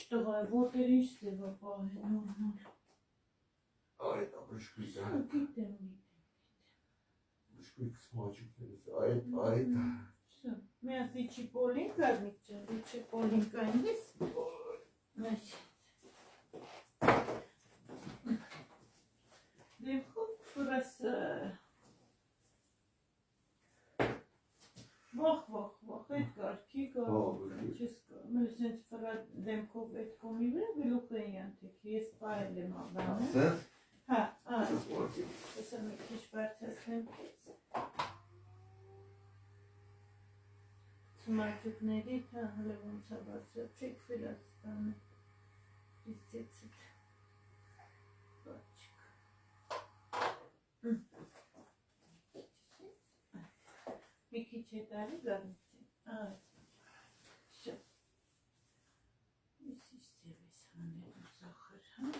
Տղա որ ինչ ձևա պահի նորմալ։ Այդ բժշկույթ է։ Գիտեմ։ Բժշկույթ սմաճուկներից այդ։ Մի հատ իջի պոլինք արնիկ ջան, իջի պոլինք այնպես։ Այս։ Դեպքով ֆրաս Վախ, այդ կարգի չես կա։ Մենք sense ֆրա դեմքով այդ կոմի վրա գլուխ են յանտեք։ Ես պայել եմ ադամը։ Սենց։ Հա, Հեսա մի քիչ բարձրացնեմ քեզ։ Սմաճուկների հələ ոնց է բարձրացեք Ֆիլաստանը։ Իսեցիք։ Մի քիչ հետ արի գարնիցին, շո, իս ձև ես հանել ու սախր, հա,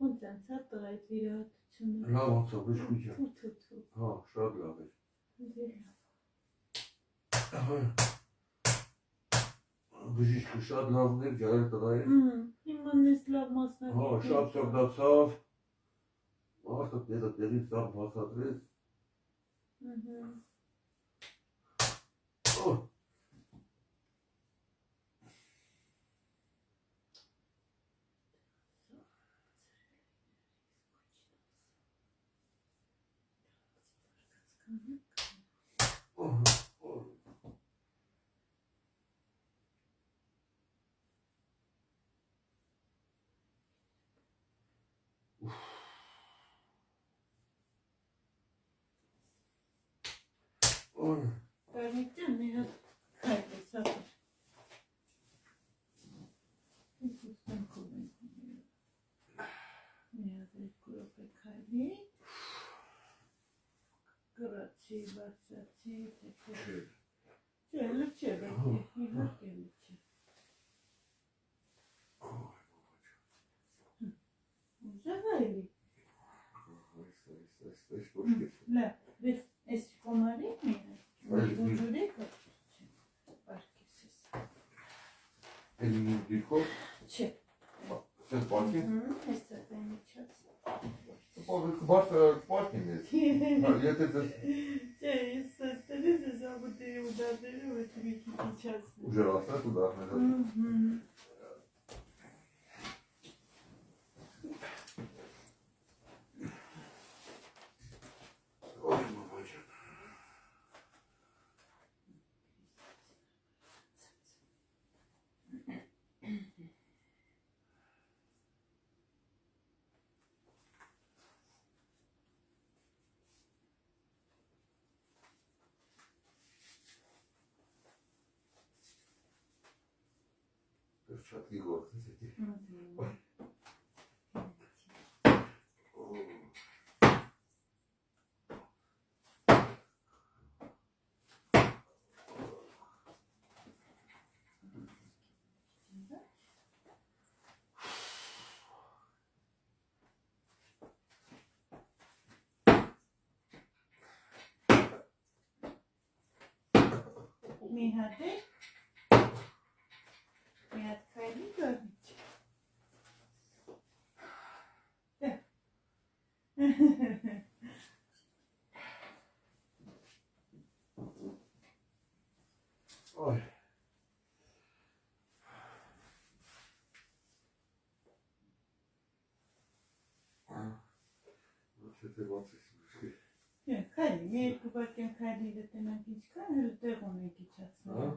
ոնց անցա տղա այդ վիրահատությունը։ Լավ անցա բժշկույթը։ Հա, շատ լավ էր։ Բժիշկը շատ լավն էր, ջահել տղա էր։ Իմանն ես լավ մասնագետ։ Հա, շատ սրտացավ։ Մարդը տեղից սաղ բացատրեց։ Կարնիկ ջան, մի հատ այդ է սախր։ Մի հատ երկու րոպե քայլի։ Գրացի, բարձրացի, չէ, լուչե, իհարկե լուչե։ Ուզավայլի։ Լավ, վես ես կոմարի մինը։ Ուջուրեկը պարկես ես։ Էլի դիքով։ Չէ։ Սենց պարկին։ Ես ծատեն իչաց։ Պարկին ես։ Եթե ձեզ։ Չէ, ես սաստերես ես աղուտերի ուդարները ու էտ մի քիչ իչացն։ Ուժերացնես ու դարնես։ Perciatki gordy, taki. մի հատ է։ Մի հատ քայլի գարնիչ։ Ay. Քայլի, մի երկու բակյան քայլի դտնանք ինչքան, հել տեղ ունենք իջացնել։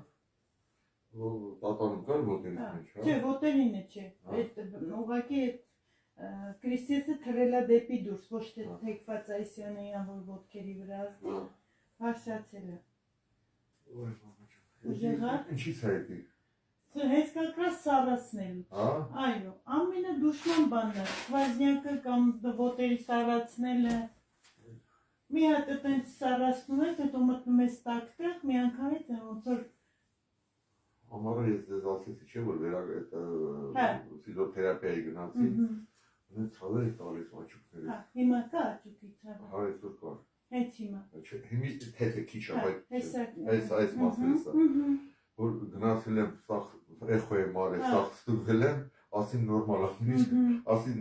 Տատանում կար ոտերից մեջ, հա։ Չէ, ոտերինը չէ։ Այդ ուղղակի Կրիստեսը թռելա դեպի դուրս, ոչ թե թեքված այսյոնեյան, որ ոտքերի վրա հարսացել է։ Ինչի՞ց է էդի։ Հենց կակրած սառացնելու։ Այո, ամենը դուշման բանն է, սկվազնյակը կամ ոտերի սառացնելը։ Մի հատ տենց սառացնում եք, հետո մտնում ես տակտեղ, մի անգամից ոնց որ Ամառը ես ձեզ ասեցի չէ, որ ֆիզիոթերապիայի գնացի, ունեն ցավեր եք տալիս աչուկներից։ Հիմա կա աչուկի ցավը։ Հա, այսօր կար։ Հենց հիմա։ Հիմի թեթը քիչ է, բայց այս մասերից է։ Որ գնացել եմ, սաղ էխո եմ արել, սաղ ստուգվել եմ, ասին նորմալ է, ասին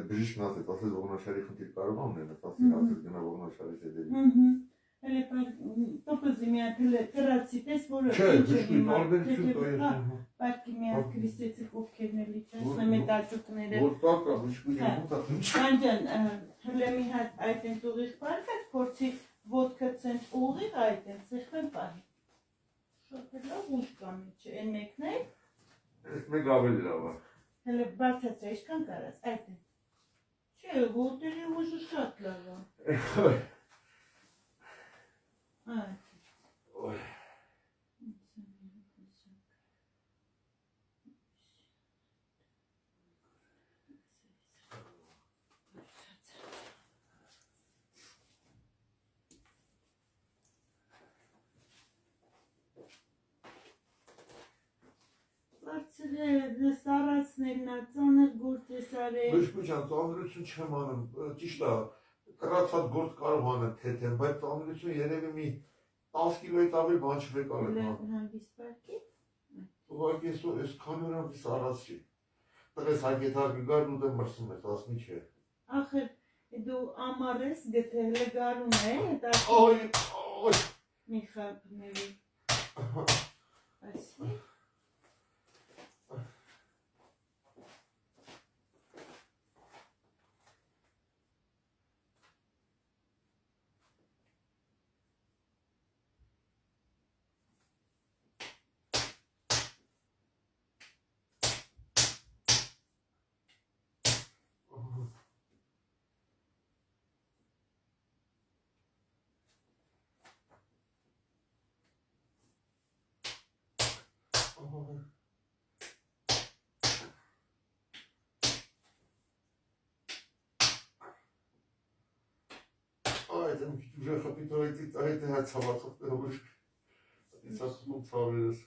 բժիշկն ասեց, ասեց ողնաշարի խնդիր կարող է ունենալ, ասին ասեց գնա ողնաշարի հետևի։ Հələ տոպզի մի հատ կրացի պես, որը չէ, բժշկին ալբերություն տոյես։ Պարկի մի հատ Կրիստեցի կովքերն էլի չասնեմ էտ աճուկները։ Որ տակա, բժշկին Կանջան, հələ մի հատ այդ են ուղիղ պարկած, փորձի ոտքը ցենց ուղիղ այդ են, սեղմեն պահի։ Շատ լավ ուժ կամ չէ, են մեկն է։ Ես մեկ ավելի լավ է։ Հələ բարձացրա, ինչքան կարած, այդ են։ Չէ, ոտերի ուժը շատ լավ է։ Ой. Սառացնելն է, ծանր գործ ես արել։ Բժշկության ծանրություն չեմ անում, ճիշտ է, կրացած գործ կարող անեմ թեթեմ, բայց ծանրություն երևի մի 10 կիլոյից ավելի բան չվեք արել։ Հանգիստ պարկի։ Ուղղակի ես քանի օր ամիս առածի։ Տղես հայկետար գար ու դեմ մրսում ես, ասնի չէ։ Ախր դու ամառ ես գտե հələ գարուն է, Ոյ, մի խապների։ Այսի։ Այդ եմ ուժը խպիտորեցից այդ է հայ ծավացող ուժ իսասում ծավերս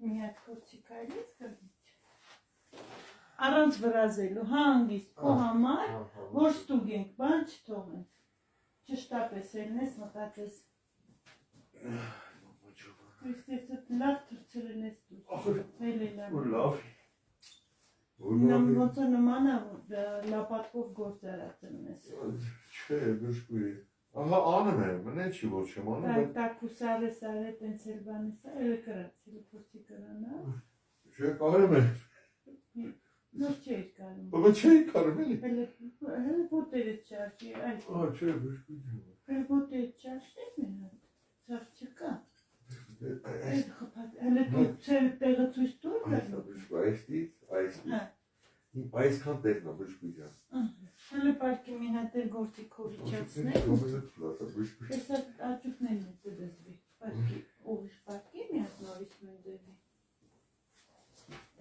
Մի հատ փորձի կարելի կրնիչ։ Առանց վրազելու, հանգիստ, քո համար, որ ստուգենք, բան չթողենք։ Չշտապես ելնես, մտածես։ Քրիստոսը լավ թրցրել ես դու։ Որ լավ։ Ոնց է նման է, լապատկով գործ արածում ես։ Չէ, բժշկուի։ Ահա անում եմ, մնե չի որ չեմ անում, բայց տակուսարը սարը տենց էլ բանես, էլ կրացել փորձի կրանա։ Չէ, կարում եմ։ Նոր չէի կարում։ Բա չէի կարում էլի։ Հələ ոտերդ չարժի, այլ։ Չէ, բժշկուի։ Հələ ոտերդ չարժի մի հատ, ծաղ չկա։ Այդ խպատ Այստեղը ցույց տուր։ Այստից։ Այսքան տերն է բժշկի ջան։ Հələ պարկի մի հատ էլ գործիքով իջացնել։ Հեսա աճուկներն է դզվի։ Պարկի ուղիղ պարկի մի հատ նորից նույն դեպի։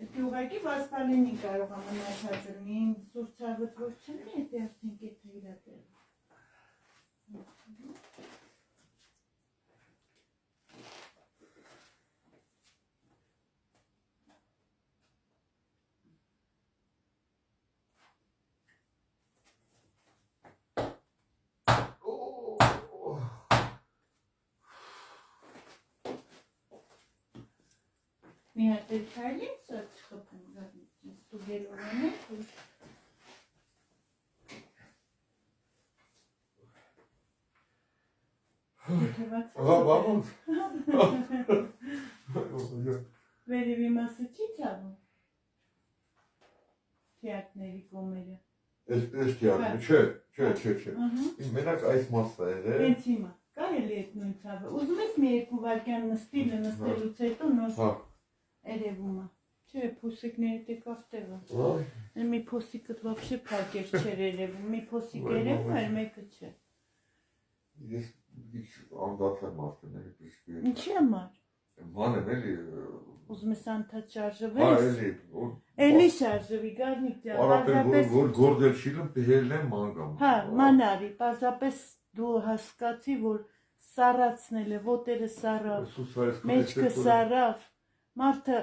Եթե ուղղակի վասպալինի կարող է մնացած լինի, սուրճ ցավոց ոչ չնի, եթե արդեն կեթը իր դերը։ Մի հատ էլ քայլի, սա չխփեմ գարնից, ստուգելով անեք, Վերևի մասը չի ցավում։ Թիակների կոմերը։ Այս թիակները, չէ։ Մենակ այս մասը է։ Հենց հիմա, կա էլի այդ նույն ցավը։ Ուզում ես մի երկու վայրկյան նստելուց հետո նոր երևում է։ Չէ, փոսիկները տեկավ տեղը։ Մի փոսիկը вообще փակեր չէր երևում, մի փոսիկ երևում էր, մեկը չէ։ Ես անդադար մարդն եմ բժշկի։ Ինչի համար։ Ման եմ էլի։ Ուզում ես անդադ շարժվես։ Էլի շարժվի, Գարնիկ ջան, պարզապես որ գործել չի լում, դելն եմ ման գամ։ Հա, մանարի, պարզապես դու հասկացի, որ սառացնել է, ոտերը սառավ, մեջքը սառավ, մարդը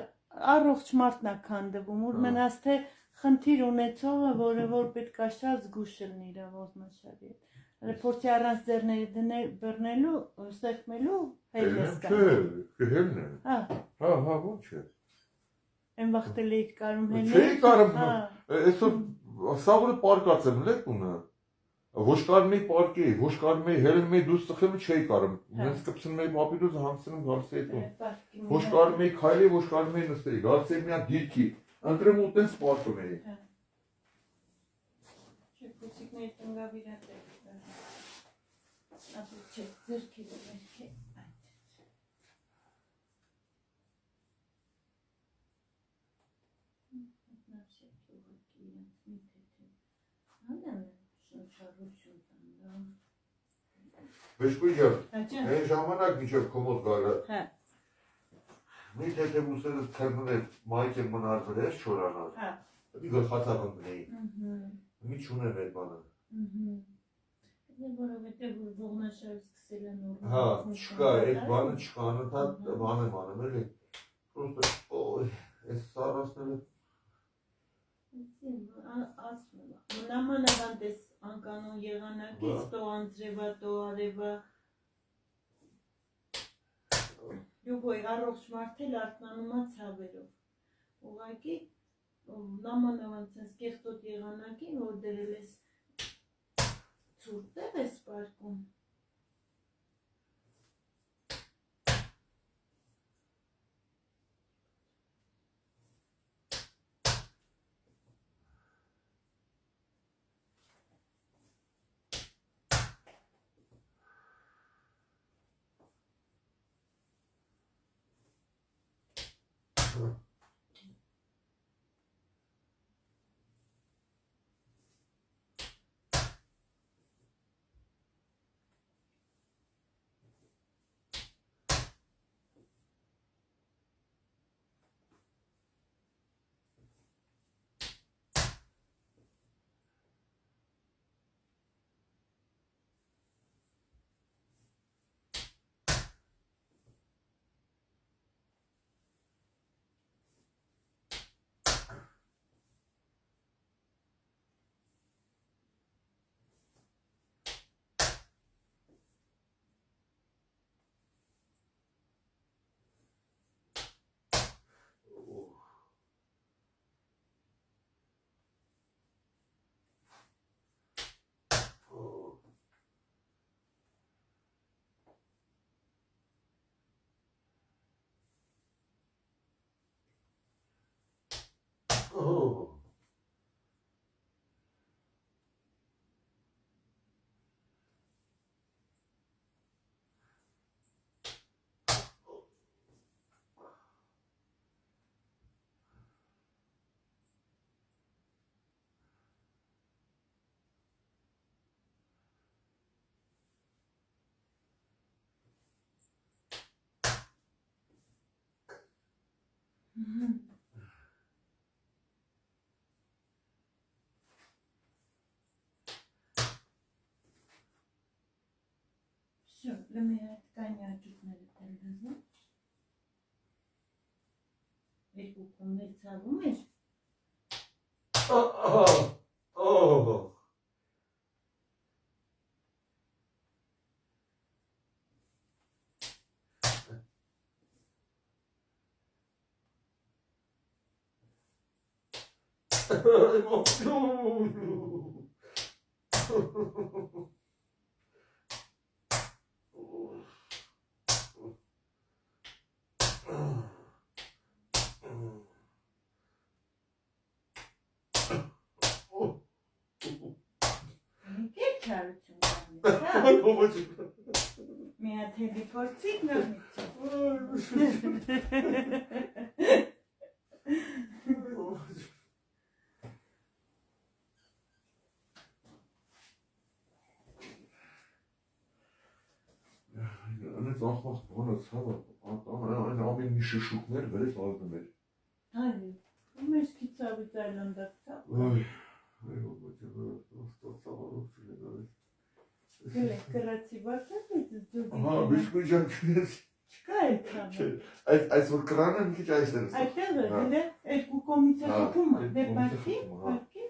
առողջ մարդն է քանդվում, որ մնաց թե խնդիր ունեցողը, որը որ պետք է շատ զգուշ լինի իր ոզնաշարի հետ։ Փորձի առանց ձեռները բռնելու, սեղմելու հելնես կա։ Հելն է։ Հա, ոչ է։ Են վաղտել էիք կարում հելնել։ Չէի կարում, այսօր սաղուրը պարկած եմ լեկ ունը։ Ոչ կարում էի պարկեի, ոչ կարում էի հելնում էի դուս ծխելու չէի կարում։ Մենց կպցնում էի մապիտուզ հանցնում գալիս էի տուն։ Ոչ կարում էի քայլի, ոչ կարում էի նստեի, գալիս էի մի հատ դիրքի, ընտրեմ ու տենց պարկում էի։ Չէ, փոսիկների տնգավ իրա տեղ։ Ապա չէ, ձերքի դերքի այդ։ Նավսեք ուղղակի իրենց մի թեթե։ Հանդամ է շնչառություն տանդամ։ Բժշկուի ջան, այն ժամանակ միջև կոմոդ գալը։ Հա։ Մի թեթե ուսերս թերնում է մայք եմ մնարվել ես չորանալ։ Հա։ Մի գլխացավ ընգնեի։ Մի չունեմ այդ բանը։ Որովհետև որ ողնաշարը սկսել է նորմալ։ Հա, չկա, այդ բանը չկա, անընդհատ բան եմ անում, էլի։ Պրոստը, օй, այս սառացնելը։ Ասում եմ, նամանավանդ ես անկանոն եղանակից, տո անձրևա, տո արևա։ Յուգոյ առողջ մարդ էլ արթնանում է ցավերով։ Ուղղակի նամանավանդ ես կեղտոտ եղանակին, որ դրել ես ցուրտ տեղ ես պարկում։ Всё, լմի այդ կանի աճուկները տել դզում։ Երկու կոններ ցավում էր։ Ինչ հարություն կանի։ Մի հատ հելի փորձիկ նորմից։ Անեց ախմախ բանը ցավը, այն ամեն մի շշուկներ վերես ազդում էր։ Այո, մեզ քիծավի ծայլանդակ ցավ։ Գլե կրացի բարձած է ձուգի։ Հա, բիշկույն ջան քնեց։ Չկա այդքանը։ Այս որ կրանը մի քիչ այստեղ է։ Այդտեղ է, գլե երկու կողմից է խփում, դե բացի, բացի։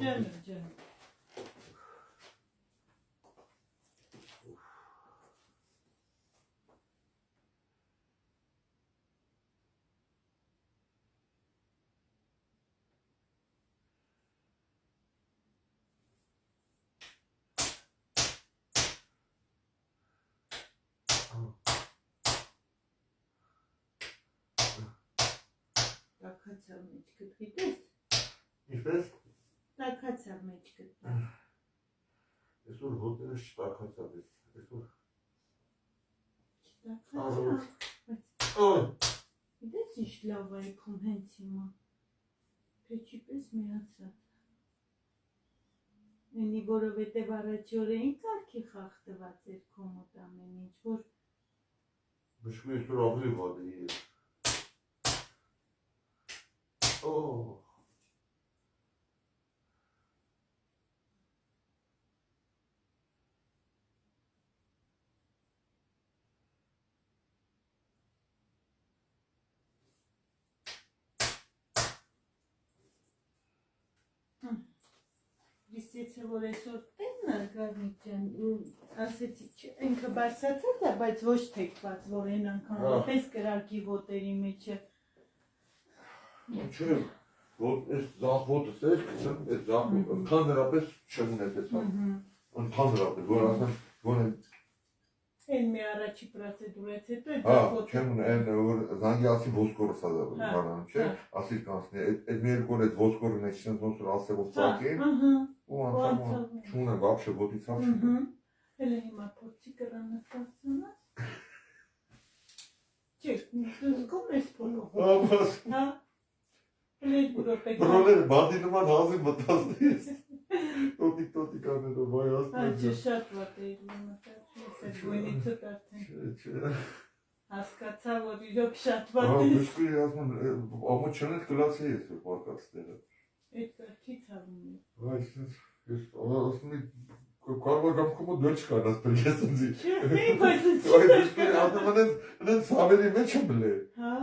Canım canım. Տակացավ մեջքդ գիտես։ Ինչպես։ Տակացավ մեջքդ։ Այսօր հոտերը չտակացավ ես։ Այսօր։ Տակացավ։ Գիտես ինչ լավ է իքում հենց հիմա։ Փեչի պես միացած։ Նենի որովհետև առաջի օրերին կարգի խախտված էր քո մոտ ամեն ինչ, որ Բշկու այսօր ավելի վատ է։ Լիսեցը որ այսօր տենն արգարնիկ ջան, ասեցի ինքը բարսացած է, բայց ոչ թեկված, որ են անգամ պես կրակի ոտերի մեջը։ Չէ, որ այս զախոտս էր, այս զախոտ, ընդհանրապես չունեցեց, ընդհանրապես, որ ասեմ, որ են Են մի առաջի պրոցեդուրից հետո այդ Հա, զախոտը։ չեմ ունեն, որ զանգիացի ոսկորը սազավ բանան, չէ, ասիր կանցնի, այդ մի երկու օր այդ ոսկորը մեջ չնց ոնց որ ասեղով ծակին, ու անդամ չունեմ, վապշե ոտի ցավ չունեմ։ Հելը հիմա փորձի կրանը ստացնաս։ Չէ, կոմ ես փորով։ Հա, հելը երկու րոպե։ Բրոները բանդի նման հազի մտածնես։ Տոտիկ անելով, վայ աստված։ Աչը շատ վատ է իր մտած, ես այդ գույնիցը արդեն։ Չէ։ Հասկացա, որ իրոք շատ վատ է։ Բշկուի ասում, ամո չնետ կլացի ես որ պարկած տեղը։ Այդ կարգի ցավում է։ Այս ես ասում եմ կարող եմ կոմոդ դել չկանաս բրես ինձի։ Չէ, բայց Այ բշկուի անեն ցավերի մեջ եմ բլե։ հա։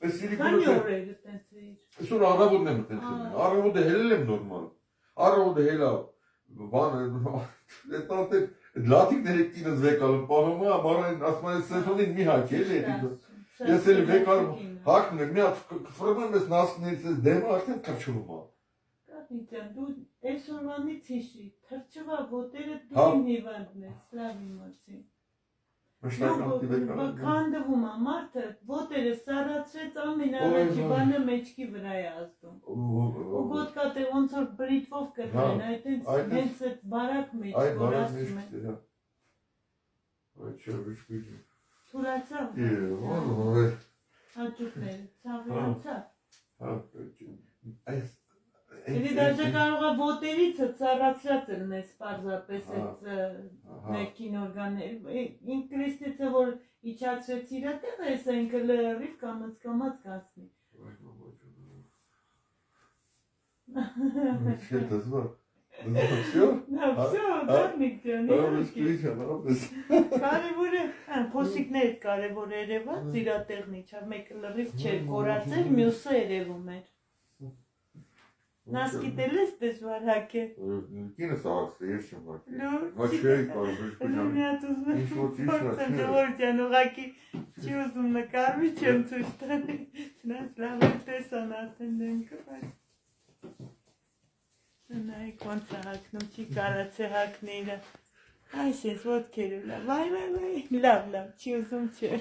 Այս իրի Քանի օր է տենց է։ Այսօր առավոտն եմ տենց։ Առավոտը հելել եմ նորմալ։ Առավոտը հելա բանը այդ լատիկները կինս վեկալում պահում է, ամառային ասում են սեզոնին մի հակ էլի։ Ես էլ վեկարում հակն եմ, մի հատ կֆրմեմ ես նասկներից ես դեմը արդեն թրջվում ա։ Կատիջան, դու այսօրվանից հիշի, թրջվա ոտերը դու հիվանդն ես, լավ իմացի։ Քանդվում ա մարդը, ոտերը սառացրեց ամենավերջի բանը մեջքի վրա է ազդում։ Ու գոտկա թե ոնց որ բրիտվով կրտեն, հենց այդ բարակ մեջ որ ասում է։ Այդ չէ, վիշպիտ։ Թուրացավ։ Հաճուկները, ցավի անցավ։ Էլի դաժե կարող է ոտերիցը ծառացրած լինես պարզապես այդ ներքին օրգանները։ Ինքրիստիցը որ իջացրեց իրա տեղը, ես այնքը լրիվ կամաց կացնի։ Չէ, դզվա։ Всё? Всё, դառնիկ դյանի։ Կարևոր է, փոսիկներդ կարևոր երևաց իրա տեղն իջավ, մեկը լրիվ չէր կորացել, մյուսը երևում էր։ Նասկիտել ես դժվար հակ է։ Կինս աղացը, ես չեմ հակ է։ Լուր։ Հա չէի կարող վիշպիտ Մի հատ ուզում եմ Ժողովրդյան ուղակի չի ուզում նկարվի, չեմ ցույց տալի։ Չնայած լավ է տեսան արդեն դեմքը, բայց նայեք ոնց է հագնում, չի կարացե հագները։ Այս ես ոտքերը լավ, վայ, լավ, չի ուզում չէ։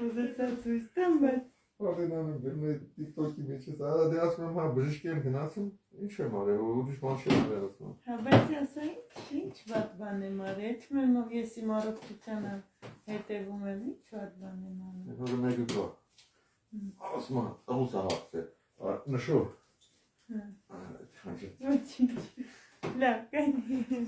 Ուզեցա ցույց տամ, բայց Արդենանում դերում է տիկտոկի մեջ ես, դե ասում եմ հա բժշկի եմ գնացում, ինչ եմ արել, ուրիշ բան չեմ արել ասում։ Հա, բայց ասա ինչ վատ բան եմ արել, չմեմ ով ես իմ առողջությանը հետևում եմ, ինչ վատ բան եմ արել։ Հորը մեկը կա, ասում է, տղուս է հաղթել, նշով։ Լավ, կանի։